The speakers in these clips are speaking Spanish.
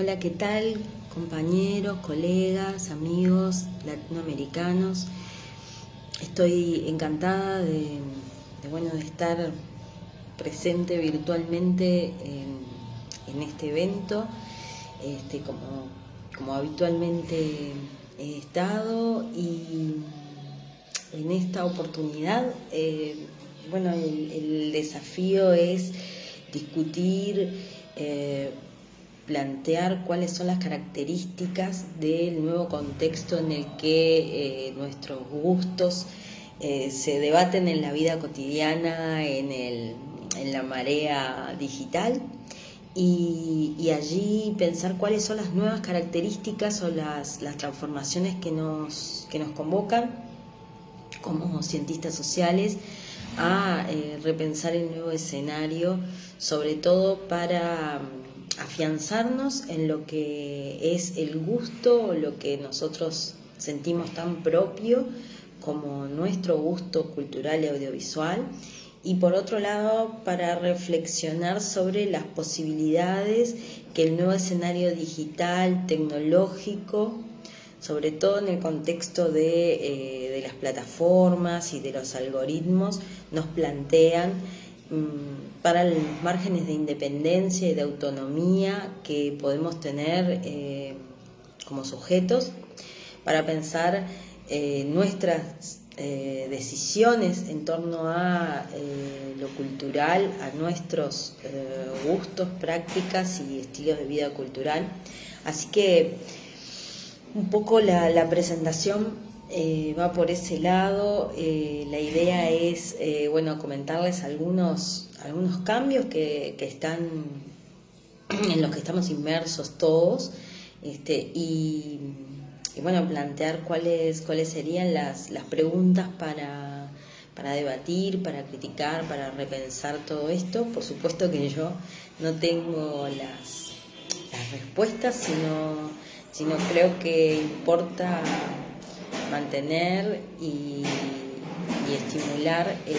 Hola, ¿qué tal? Compañeros, colegas, amigos latinoamericanos. Estoy encantada de estar presente virtualmente en este evento, como habitualmente he estado, y en esta oportunidad, el desafío es discutir, plantear cuáles son las características del nuevo contexto en el que nuestros gustos se debaten en la vida cotidiana, en la marea digital, y allí pensar cuáles son las nuevas características o las transformaciones que nos convocan como cientistas sociales a repensar el nuevo escenario, sobre todo para afianzarnos en lo que es el gusto, lo que nosotros sentimos tan propio como nuestro gusto cultural y audiovisual, y por otro lado para reflexionar sobre las posibilidades que el nuevo escenario digital, tecnológico, sobre todo en el contexto de las plataformas y de los algoritmos, nos plantean para los márgenes de independencia y de autonomía que podemos tener como sujetos, para pensar nuestras decisiones en torno a lo cultural, a nuestros gustos, prácticas y estilos de vida cultural. Así que un poco la presentación va por ese lado. La idea es comentarles algunos cambios que están en los que estamos inmersos todos, y plantear cuáles serían las preguntas para debatir, para criticar, para repensar todo esto. Por supuesto que yo no tengo las respuestas, sino creo que importa mantener y estimular el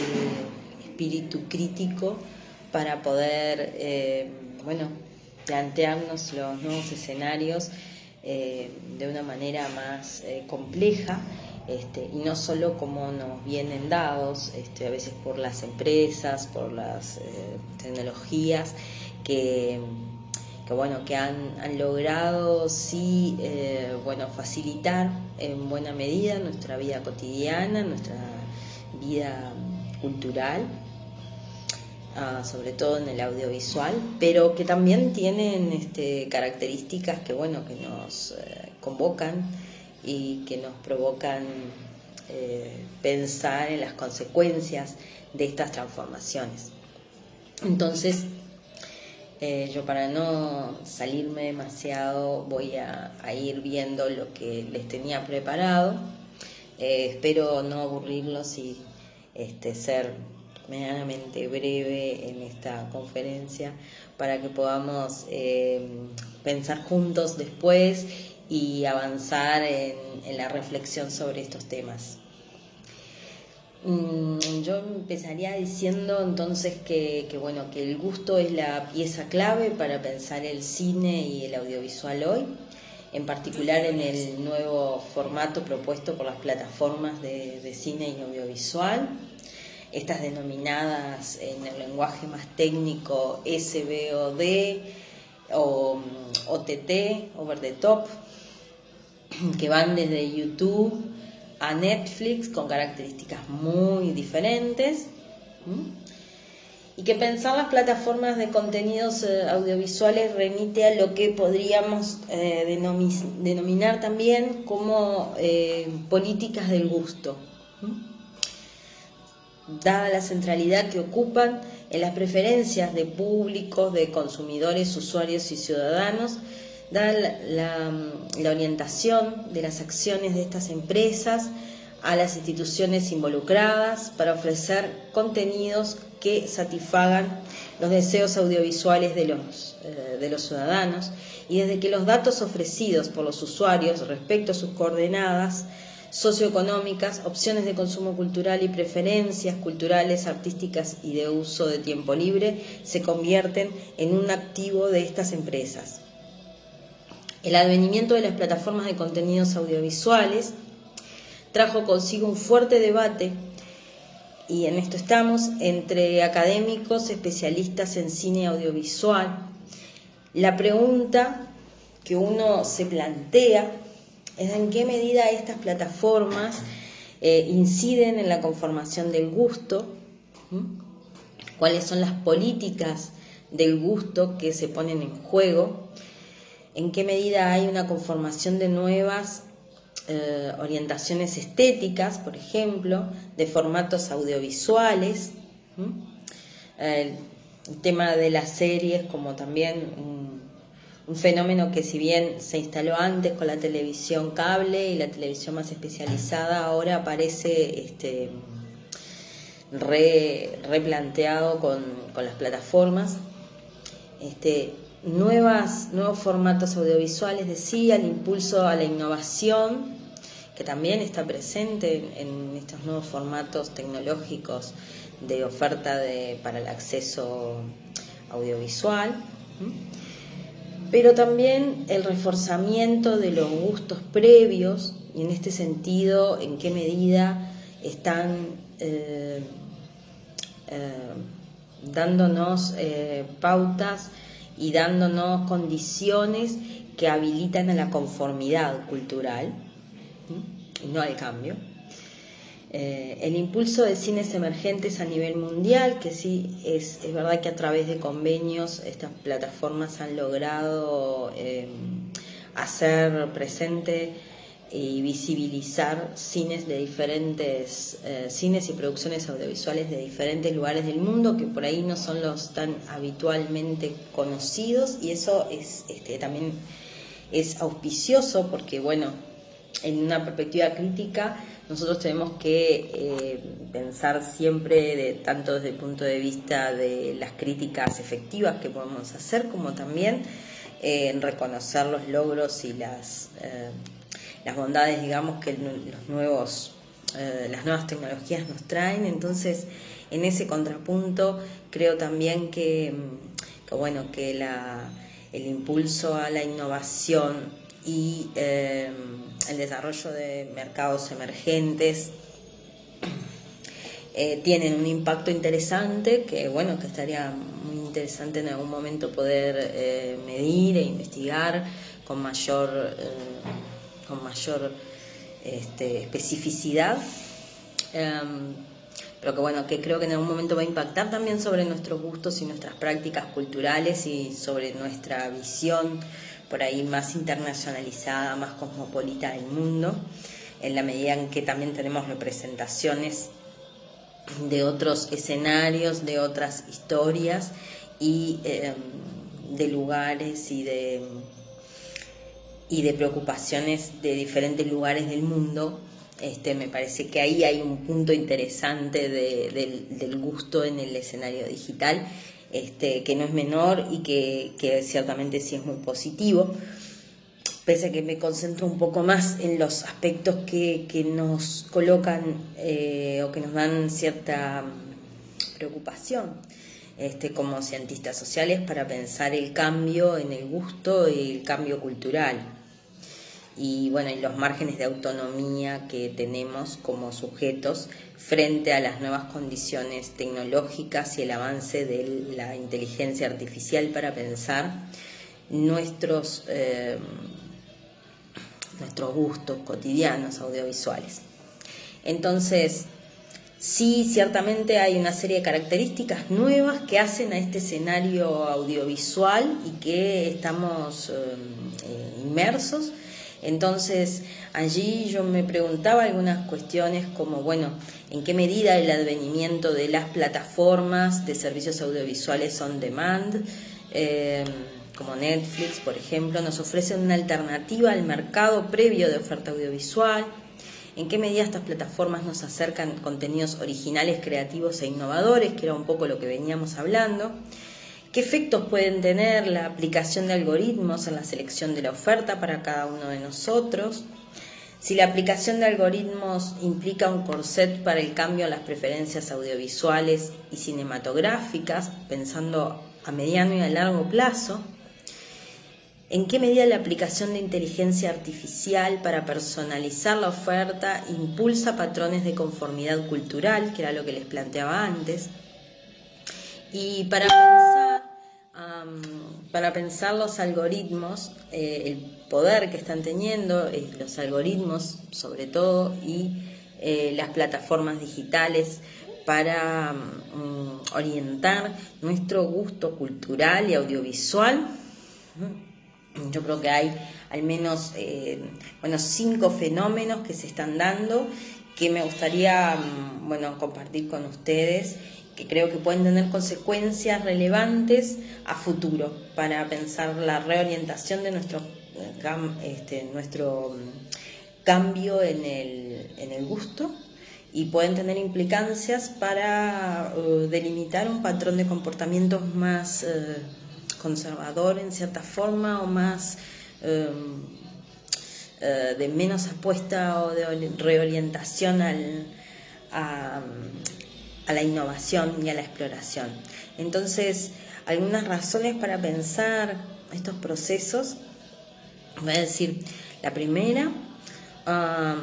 espíritu crítico para poder plantearnos los nuevos escenarios de una manera más compleja, y no solo como nos vienen dados a veces por las empresas, por las tecnologías que han logrado sí facilitar en buena medida nuestra vida cotidiana, nuestra vida cultural, sobre todo en el audiovisual, pero que también tienen características que nos convocan y que nos provocan pensar en las consecuencias de estas transformaciones. Entonces, yo, para no salirme demasiado, voy a ir viendo lo que les tenía preparado. Espero no aburrirlos y ser medianamente breve en esta conferencia, para que podamos pensar juntos después y avanzar en la reflexión sobre estos temas. Yo empezaría diciendo entonces que el gusto es la pieza clave para pensar el cine y el audiovisual hoy, en particular en el nuevo formato propuesto por las plataformas de cine y audiovisual, estas denominadas en el lenguaje más técnico SVOD o OTT, Over the Top, que van desde YouTube a Netflix, con características muy diferentes, y que pensar las plataformas de contenidos audiovisuales remite a lo que podríamos denominar también como políticas del gusto, dada la centralidad que ocupan en las preferencias de públicos, de consumidores, usuarios y ciudadanos, dada la orientación de las acciones de estas empresas a las instituciones involucradas para ofrecer contenidos que satisfagan los deseos audiovisuales de los ciudadanos, y desde que los datos ofrecidos por los usuarios respecto a sus coordenadas socioeconómicas, opciones de consumo cultural y preferencias culturales, artísticas y de uso de tiempo libre se convierten en un activo de estas empresas. El advenimiento de las plataformas de contenidos audiovisuales trajo consigo un fuerte debate, y en esto estamos, entre académicos especialistas en cine audiovisual. La pregunta que uno se plantea es en qué medida estas plataformas inciden en la conformación del gusto, cuáles son las políticas del gusto que se ponen en juego, en qué medida hay una conformación de nuevas orientaciones estéticas, por ejemplo, de formatos audiovisuales, el tema de las series como también un fenómeno que, si bien se instaló antes con la televisión cable y la televisión más especializada, ahora aparece replanteado con las plataformas. Nuevos formatos audiovisuales, decía, el impulso a la innovación, que también está presente en estos nuevos formatos tecnológicos de oferta para el acceso audiovisual, pero también el reforzamiento de los gustos previos, y en este sentido, en qué medida están dándonos pautas y dándonos condiciones que habilitan a la conformidad cultural y no al cambio. El impulso de cines emergentes a nivel mundial, que sí, es verdad que a través de convenios estas plataformas han logrado hacer presente y visibilizar cines de diferentes cines y producciones audiovisuales de diferentes lugares del mundo, que por ahí no son los tan habitualmente conocidos, y eso es también es auspicioso, porque bueno, en una perspectiva crítica nosotros tenemos que pensar siempre tanto desde el punto de vista de las críticas efectivas que podemos hacer, como también en reconocer los logros y las bondades, digamos, que las nuevas tecnologías nos traen. Entonces, en ese contrapunto, creo también que el impulso a la innovación y el desarrollo de mercados emergentes tienen un impacto interesante, que estaría muy interesante en algún momento poder medir e investigar con mayor especificidad, pero que creo que en algún momento va a impactar también sobre nuestros gustos y nuestras prácticas culturales y sobre nuestra visión por ahí más internacionalizada, más cosmopolita del mundo, en la medida en que también tenemos representaciones de otros escenarios, de otras historias y de lugares y de preocupaciones de diferentes lugares del mundo. Me parece que ahí hay un punto interesante del gusto en el escenario digital, que no es menor y que ciertamente sí es muy positivo, pese a que me concentro un poco más en los aspectos que nos colocan o que nos dan cierta preocupación como cientistas sociales para pensar el cambio en el gusto y el cambio cultural. Y los márgenes de autonomía que tenemos como sujetos frente a las nuevas condiciones tecnológicas y el avance de la inteligencia artificial para pensar nuestros gustos cotidianos audiovisuales. Entonces, sí, ciertamente hay una serie de características nuevas que hacen a este escenario audiovisual y que estamos inmersos. Entonces, allí yo me preguntaba algunas cuestiones como, ¿en qué medida el advenimiento de las plataformas de servicios audiovisuales on demand, como Netflix, por ejemplo, nos ofrecen una alternativa al mercado previo de oferta audiovisual? ¿En qué medida estas plataformas nos acercan contenidos originales, creativos e innovadores, que era un poco lo que veníamos hablando? ¿Qué efectos pueden tener la aplicación de algoritmos en la selección de la oferta para cada uno de nosotros? Si la aplicación de algoritmos implica un corset para el cambio en las preferencias audiovisuales y cinematográficas, pensando a mediano y a largo plazo. ¿En qué medida la aplicación de inteligencia artificial para personalizar la oferta impulsa patrones de conformidad cultural, que era lo que les planteaba antes? Y para pensar los algoritmos, el poder que están teniendo los algoritmos sobre todo y las plataformas digitales para orientar nuestro gusto cultural y audiovisual. Yo creo que hay al menos 5 fenómenos que se están dando que me gustaría compartir con ustedes, que creo que pueden tener consecuencias relevantes a futuro para pensar la reorientación de nuestro cambio en el gusto, y pueden tener implicancias para delimitar un patrón de comportamientos más conservador en cierta forma, o más de menos apuesta o de reorientación a la innovación y a la exploración. Entonces, algunas razones para pensar estos procesos, voy a decir, la primera, la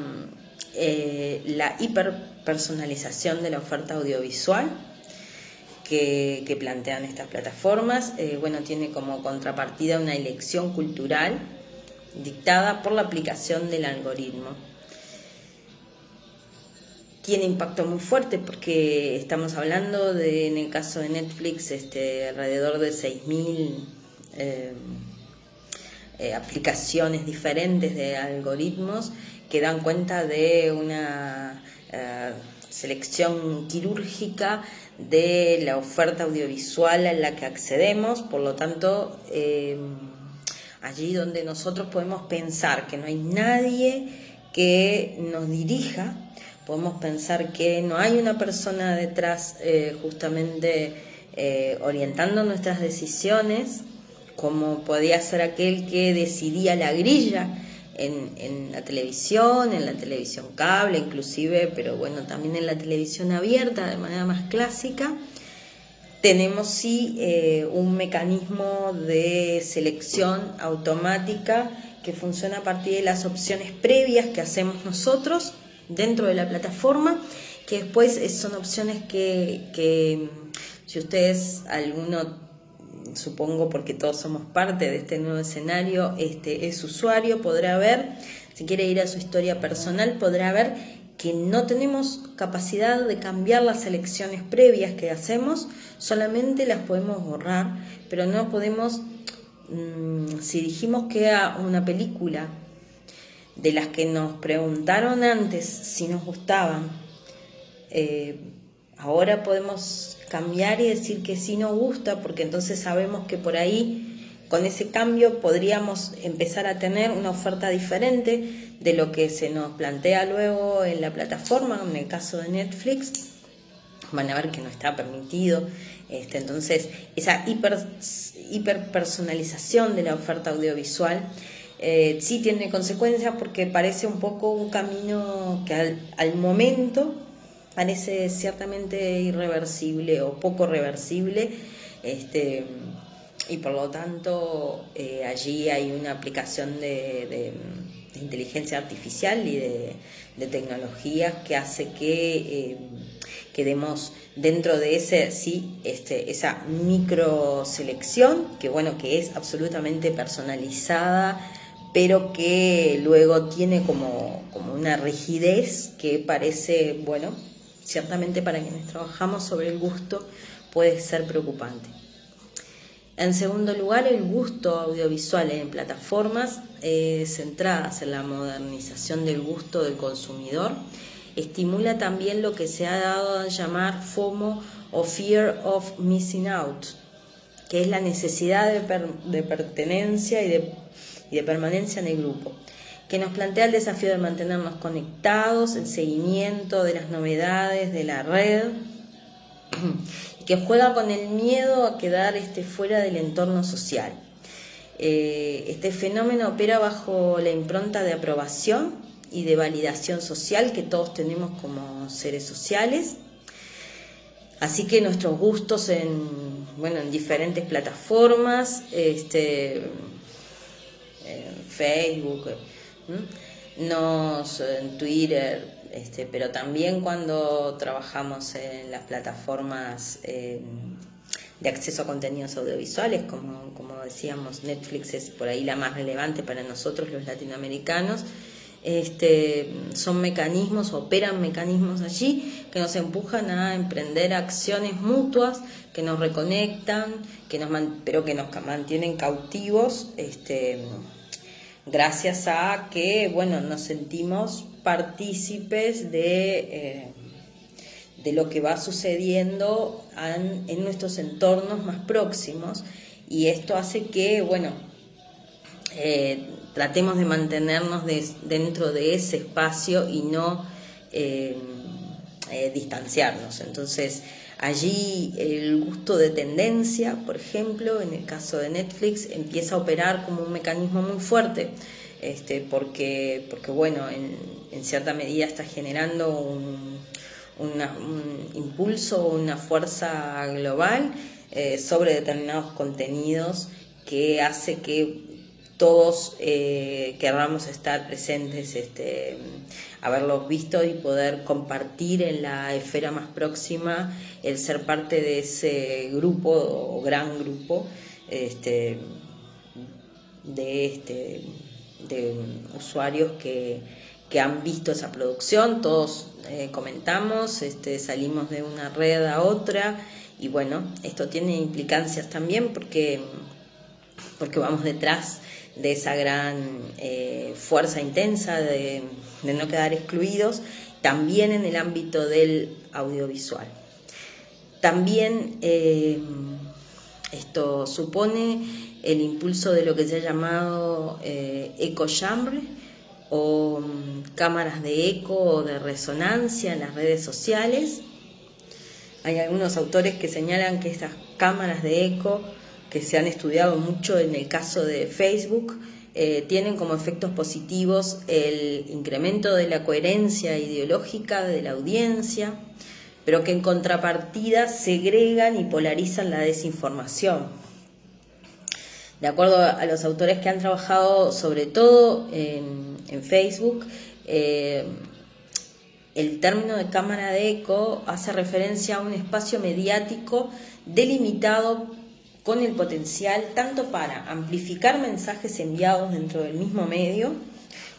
hiperpersonalización de la oferta audiovisual que plantean estas plataformas. Tiene como contrapartida una elección cultural dictada por la aplicación del algoritmo. Tiene impacto muy fuerte porque estamos hablando de, en el caso de Netflix, alrededor de 6.000 aplicaciones diferentes de algoritmos que dan cuenta de una selección quirúrgica de la oferta audiovisual a la que accedemos. Por lo tanto, allí donde nosotros podemos pensar que no hay nadie que nos dirija, podemos pensar que no hay una persona detrás justamente orientando nuestras decisiones, como podía ser aquel que decidía la grilla en la televisión cable inclusive, pero también en la televisión abierta de manera más clásica. Tenemos sí un mecanismo de selección automática que funciona a partir de las opciones previas que hacemos nosotros dentro de la plataforma, que después son opciones que si ustedes, alguno, supongo porque todos somos parte de este nuevo escenario, es usuario, podrá ver, si quiere ir a su historia personal, podrá ver que no tenemos capacidad de cambiar las selecciones previas que hacemos, solamente las podemos borrar, pero no podemos, si dijimos que era una película de las que nos preguntaron antes si nos gustaban, ahora podemos cambiar y decir que sí nos gusta, porque entonces sabemos que por ahí, con ese cambio, podríamos empezar a tener una oferta diferente de lo que se nos plantea luego en la plataforma. En el caso de Netflix, van a ver que no está permitido. Entonces, esa hiperpersonalización de la oferta audiovisual sí tiene consecuencias, porque parece un poco un camino que al momento parece ciertamente irreversible o poco reversible, y por lo tanto allí hay una aplicación de inteligencia artificial y de tecnologías que hace que quedemos dentro de esa microselección que es absolutamente personalizada, pero que luego tiene como una rigidez que parece, ciertamente para quienes trabajamos sobre el gusto puede ser preocupante. En segundo lugar, el gusto audiovisual en plataformas centradas en la modernización del gusto del consumidor estimula también lo que se ha dado a llamar FOMO o Fear of Missing Out, que es la necesidad de pertenencia y de permanencia en el grupo, que nos plantea el desafío de mantenernos conectados, el seguimiento de las novedades de la red, y que juega con el miedo a quedar fuera del entorno social. Este fenómeno opera bajo la impronta de aprobación y de validación social que todos tenemos como seres sociales. Así que nuestros gustos en diferentes plataformas Facebook, en Twitter, pero también cuando trabajamos en las plataformas de acceso a contenidos audiovisuales, como decíamos, Netflix es por ahí la más relevante para nosotros los latinoamericanos. Son mecanismos, operan mecanismos allí que nos empujan a emprender acciones mutuas que nos reconectan, pero que nos mantienen cautivos, gracias a que, bueno, nos sentimos partícipes de lo que va sucediendo en nuestros entornos más próximos, y esto hace que, bueno, tratemos de mantenernos dentro de ese espacio y no distanciarnos. Entonces, allí el gusto de tendencia, por ejemplo, en el caso de Netflix, empieza a operar como un mecanismo muy fuerte, porque bueno, en cierta medida está generando un impulso, una fuerza global sobre determinados contenidos que hace que todos querramos estar presentes, haberlos visto y poder compartir en la esfera más próxima, el ser parte de ese grupo o gran grupo de usuarios que han visto esa producción. Todos comentamos, salimos de una red a otra, y bueno, esto tiene implicancias también porque vamos detrás de esa gran fuerza intensa de no quedar excluidos, también en el ámbito del audiovisual. También esto supone el impulso de lo que se ha llamado eco-chambre, o cámaras de eco o de resonancia en las redes sociales. Hay algunos autores que señalan que estas cámaras de eco, que se han estudiado mucho en el caso de Facebook, tienen como efectos positivos el incremento de la coherencia ideológica de la audiencia, pero que en contrapartida segregan y polarizan la desinformación. De acuerdo a los autores que han trabajado sobre todo en Facebook, el término de cámara de eco hace referencia a un espacio mediático delimitado con el potencial tanto para amplificar mensajes enviados dentro del mismo medio,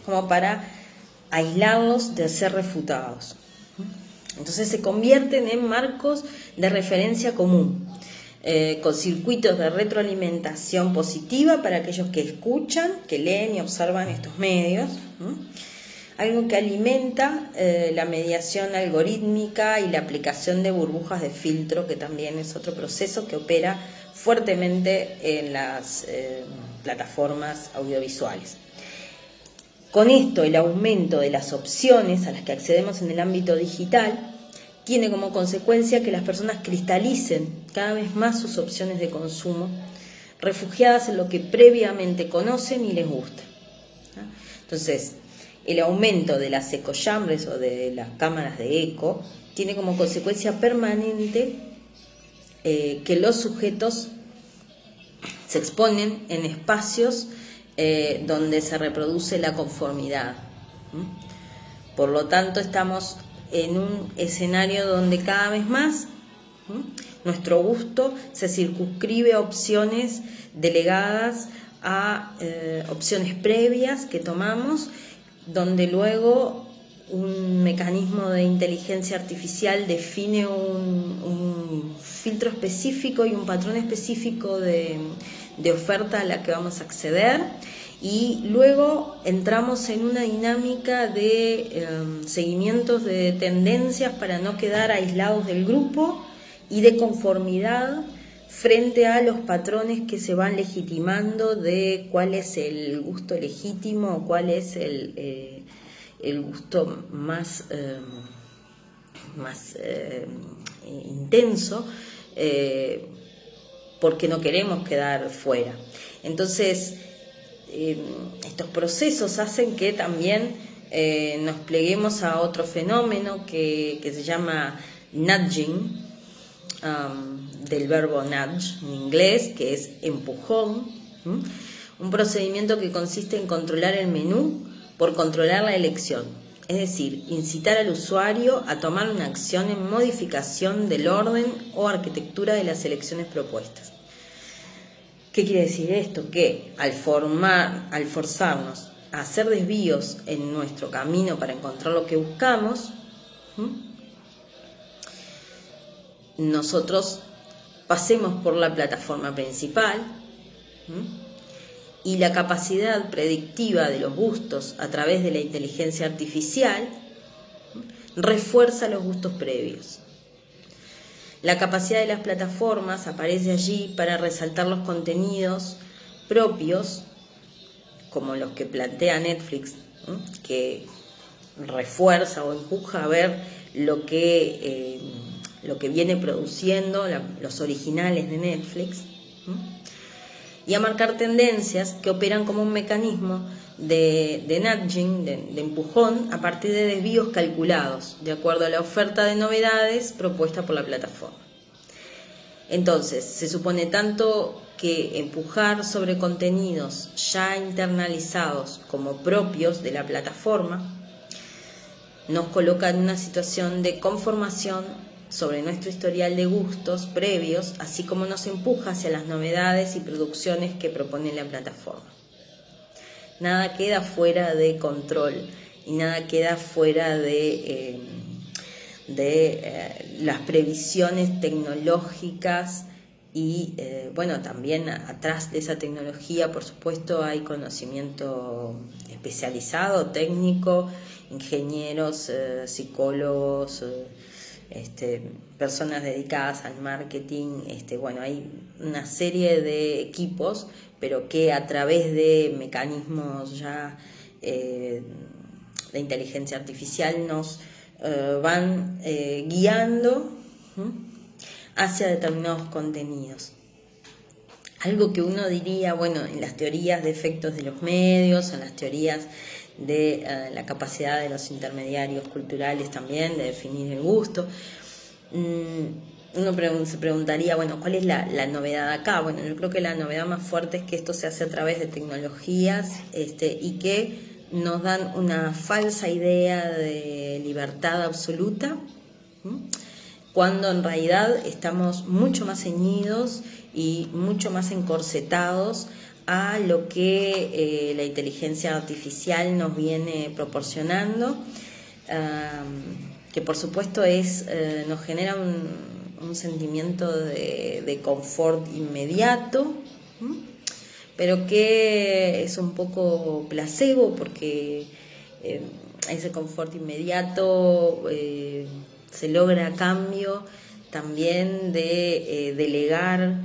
como para aislarlos de ser refutados. Entonces se convierten en marcos de referencia común, con circuitos de retroalimentación positiva para aquellos que escuchan, que leen y observan estos medios, algo que alimenta la mediación algorítmica y la aplicación de burbujas de filtro, que también es otro proceso que opera fuertemente en las plataformas audiovisuales. Con esto, el aumento de las opciones a las que accedemos en el ámbito digital tiene como consecuencia que las personas cristalicen cada vez más sus opciones de consumo, refugiadas en lo que previamente conocen y les gusta. Entonces, el aumento de las ecochambres o de las cámaras de eco tiene como consecuencia permanente que los sujetos se exponen en espacios donde se reproduce la conformidad. Por lo tanto, estamos en un escenario donde cada vez más nuestro gusto se circunscribe a opciones delegadas a opciones previas que tomamos, donde luego un mecanismo de inteligencia artificial define un filtro específico y un patrón específico de oferta a la que vamos a acceder, y luego entramos en una dinámica de seguimientos de tendencias para no quedar aislados del grupo y de conformidad frente a los patrones que se van legitimando de cuál es el gusto legítimo o cuál es el gusto más intenso, porque no queremos quedar fuera. Entonces, estos procesos hacen que también nos pleguemos a otro fenómeno que se llama nudging, del verbo nudge en inglés, que es empujón, Un procedimiento que consiste en controlar el menú por controlar la elección, es decir, incitar al usuario a tomar una acción en modificación del orden o arquitectura de las selecciones propuestas. ¿Qué quiere decir esto? Que al forzarnos a hacer desvíos en nuestro camino para encontrar lo que buscamos, nosotros pasemos por la plataforma principal y la capacidad predictiva de los gustos a través de la inteligencia artificial refuerza los gustos previos. La capacidad de las plataformas aparece allí para resaltar los contenidos propios, como los que plantea Netflix, que refuerza o empuja a ver lo que viene produciendo los originales de Netflix, y a marcar tendencias que operan como un mecanismo de nudging, de empujón, a partir de desvíos calculados, de acuerdo a la oferta de novedades propuesta por la plataforma. Entonces, se supone tanto que empujar sobre contenidos ya internalizados como propios de la plataforma nos coloca en una situación de conformación sobre nuestro historial de gustos previos, así como nos empuja hacia las novedades y producciones que propone la plataforma. Nada queda fuera de control y nada queda fuera de las previsiones tecnológicas y también atrás de esa tecnología, por supuesto, hay conocimiento especializado, técnico, ingenieros, psicólogos, personas dedicadas al marketing, hay una serie de equipos, pero que a través de mecanismos ya de inteligencia artificial nos van guiando hacia determinados contenidos. Algo que uno diría, en las teorías de efectos de los medios, en las teorías de la capacidad de los intermediarios culturales también de definir el gusto. Uno se preguntaría, ¿cuál es la novedad acá? Yo creo que la novedad más fuerte es que esto se hace a través de tecnologías y que nos dan una falsa idea de libertad absoluta, cuando en realidad estamos mucho más ceñidos y mucho más encorsetados a lo que la inteligencia artificial nos viene proporcionando, que por supuesto nos genera un sentimiento de confort inmediato, pero que es un poco placebo, porque ese confort inmediato se logra a cambio también de delegar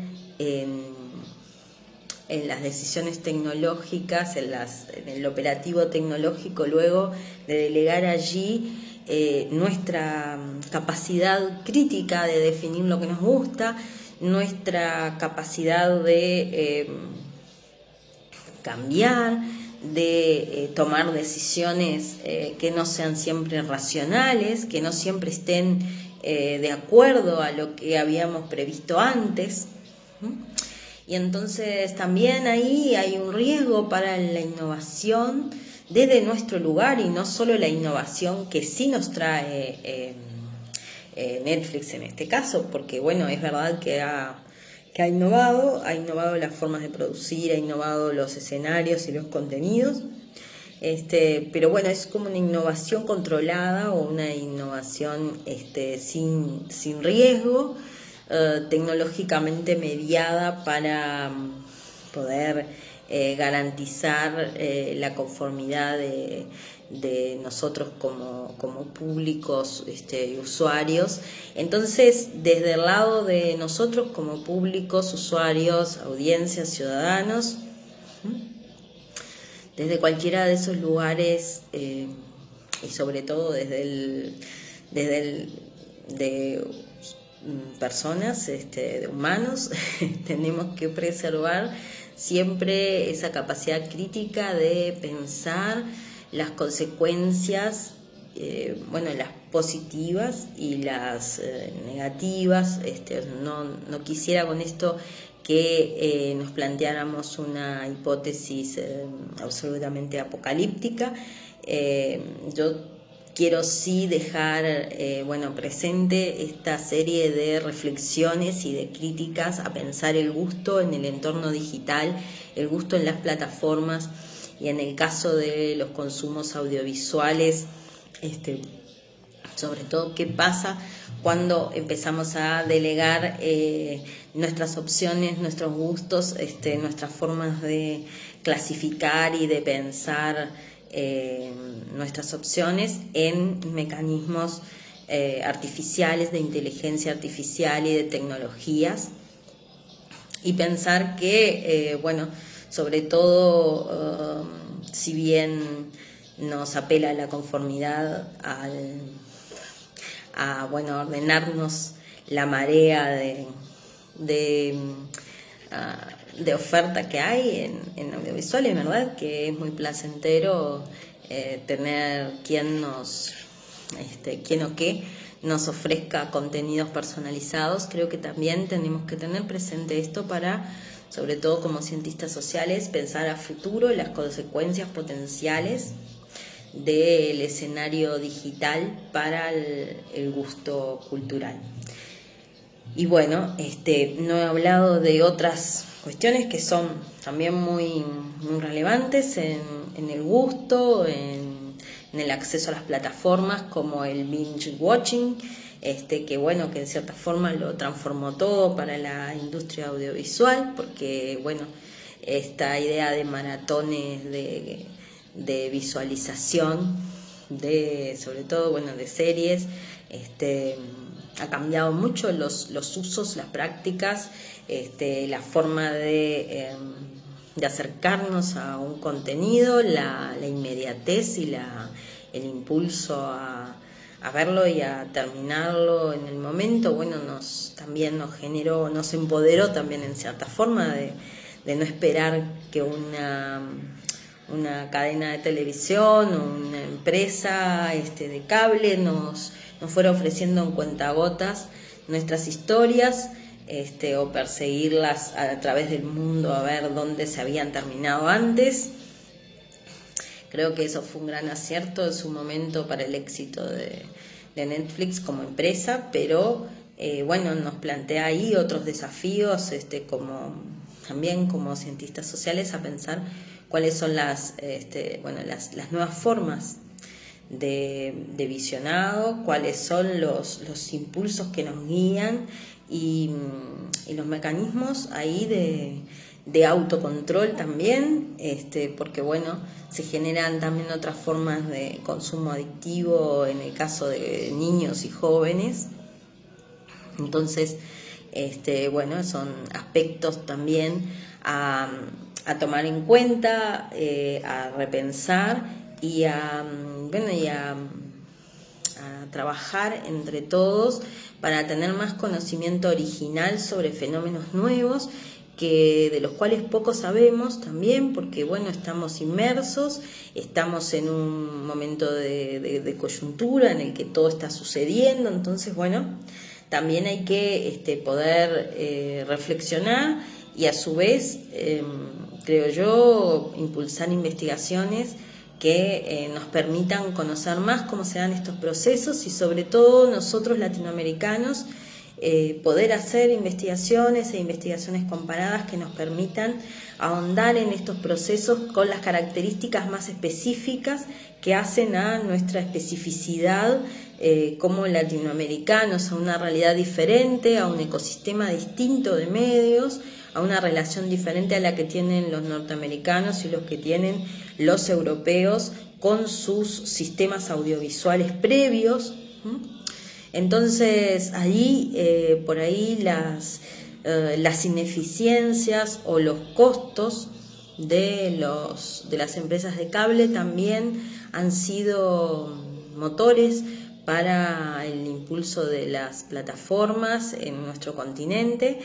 en las decisiones tecnológicas, en el operativo tecnológico, luego de delegar allí nuestra capacidad crítica de definir lo que nos gusta, nuestra capacidad de cambiar, de tomar decisiones que no sean siempre racionales, que no siempre estén de acuerdo a lo que habíamos previsto antes. Y entonces también ahí hay un riesgo para la innovación desde nuestro lugar, y no solo la innovación que sí nos trae Netflix en este caso, porque es verdad que ha innovado las formas de producir, ha innovado los escenarios y los contenidos, pero es como una innovación controlada o una innovación sin riesgo, tecnológicamente mediada para poder garantizar la conformidad de nosotros como públicos usuarios. Entonces, desde el lado de nosotros como públicos, usuarios, audiencias, ciudadanos, desde cualquiera de esos lugares y sobre todo desde personas, de humanos, tenemos que preservar siempre esa capacidad crítica de pensar las consecuencias, las positivas y las negativas. No quisiera con esto que nos planteáramos una hipótesis absolutamente apocalíptica. Yo quiero sí dejar presente esta serie de reflexiones y de críticas a pensar el gusto en el entorno digital, el gusto en las plataformas y en el caso de los consumos audiovisuales, sobre todo qué pasa cuando empezamos a delegar nuestras opciones, nuestros gustos, nuestras formas de clasificar y de pensar nuestras opciones en mecanismos artificiales, de inteligencia artificial y de tecnologías, y pensar que, sobre todo, si bien nos apela a la conformidad, a ordenarnos la marea de oferta que hay en audiovisual, y es verdad que es muy placentero tener quien o qué nos ofrezca contenidos personalizados. Creo que también tenemos que tener presente esto para, sobre todo como cientistas sociales, pensar a futuro las consecuencias potenciales del escenario digital para el gusto cultural. Y no he hablado de otras cuestiones que son también muy relevantes en el gusto, en el acceso a las plataformas, como el binge watching, que en cierta forma lo transformó todo para la industria audiovisual, porque esta idea de maratones de visualización, sobre todo de series, ha cambiado mucho los usos, las prácticas, la forma de acercarnos a un contenido, la inmediatez y el impulso a verlo y a terminarlo en el momento. También nos empoderó también en cierta forma de no esperar que una cadena de televisión o una empresa de cable nos fuera ofreciendo en cuentagotas nuestras historias, o perseguirlas a través del mundo a ver dónde se habían terminado antes. Creo que eso fue un gran acierto en su momento para el éxito de Netflix como empresa, pero nos plantea ahí otros desafíos, también como cientistas sociales, a pensar cuáles son las nuevas formas de visionado, cuáles son los impulsos que nos guían y los mecanismos ahí de autocontrol también, porque se generan también otras formas de consumo adictivo en el caso de niños y jóvenes. Entonces, son aspectos también a tomar en cuenta, a repensar y a trabajar entre todos para tener más conocimiento original sobre fenómenos nuevos, de los cuales poco sabemos también, porque estamos inmersos, estamos en un momento de coyuntura en el que todo está sucediendo. Entonces también hay que poder reflexionar y a su vez, creo yo, impulsar investigaciones que nos permitan conocer más cómo se dan estos procesos, y sobre todo nosotros latinoamericanos poder hacer investigaciones comparadas que nos permitan ahondar en estos procesos con las características más específicas que hacen a nuestra especificidad como latinoamericanos, a una realidad diferente, a un ecosistema distinto de medios, a una relación diferente a la que tienen los norteamericanos y los que tienen los europeos con sus sistemas audiovisuales previos. Entonces por ahí las ineficiencias o los costos de las empresas de cable también han sido motores para el impulso de las plataformas en nuestro continente.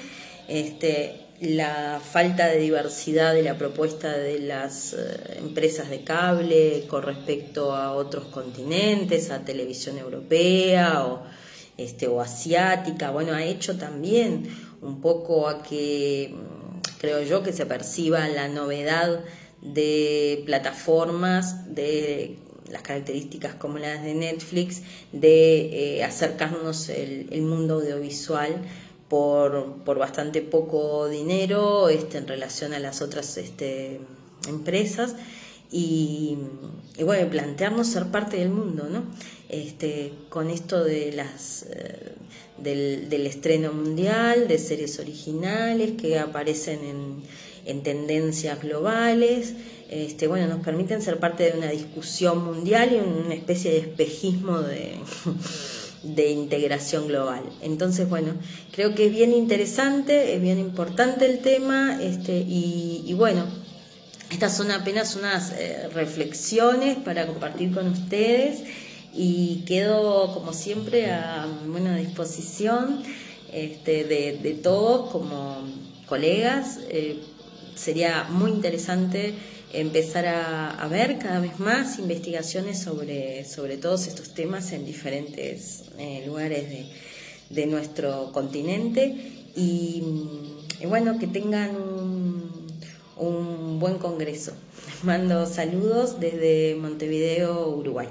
La falta de diversidad de la propuesta de las empresas de cable con respecto a otros continentes, a televisión europea o asiática, ha hecho también un poco a que, creo yo, que se perciba la novedad de plataformas, de las características como las de Netflix, de acercarnos el mundo audiovisual por bastante poco dinero en relación a las otras empresas y bueno, plantearnos ser parte del mundo, ¿no? Con esto de del estreno mundial, de series originales que aparecen en tendencias globales, bueno, nos permiten ser parte de una discusión mundial y una especie de espejismo de integración global. Entonces, bueno, creo que es bien interesante, es bien importante el tema, y bueno, estas son apenas unas reflexiones para compartir con ustedes y quedo como siempre a buena disposición de todos como colegas. Sería muy interesante empezar a ver cada vez más investigaciones sobre todos estos temas en diferentes lugares de nuestro continente y bueno, que tengan un buen congreso. Les mando saludos desde Montevideo, Uruguay.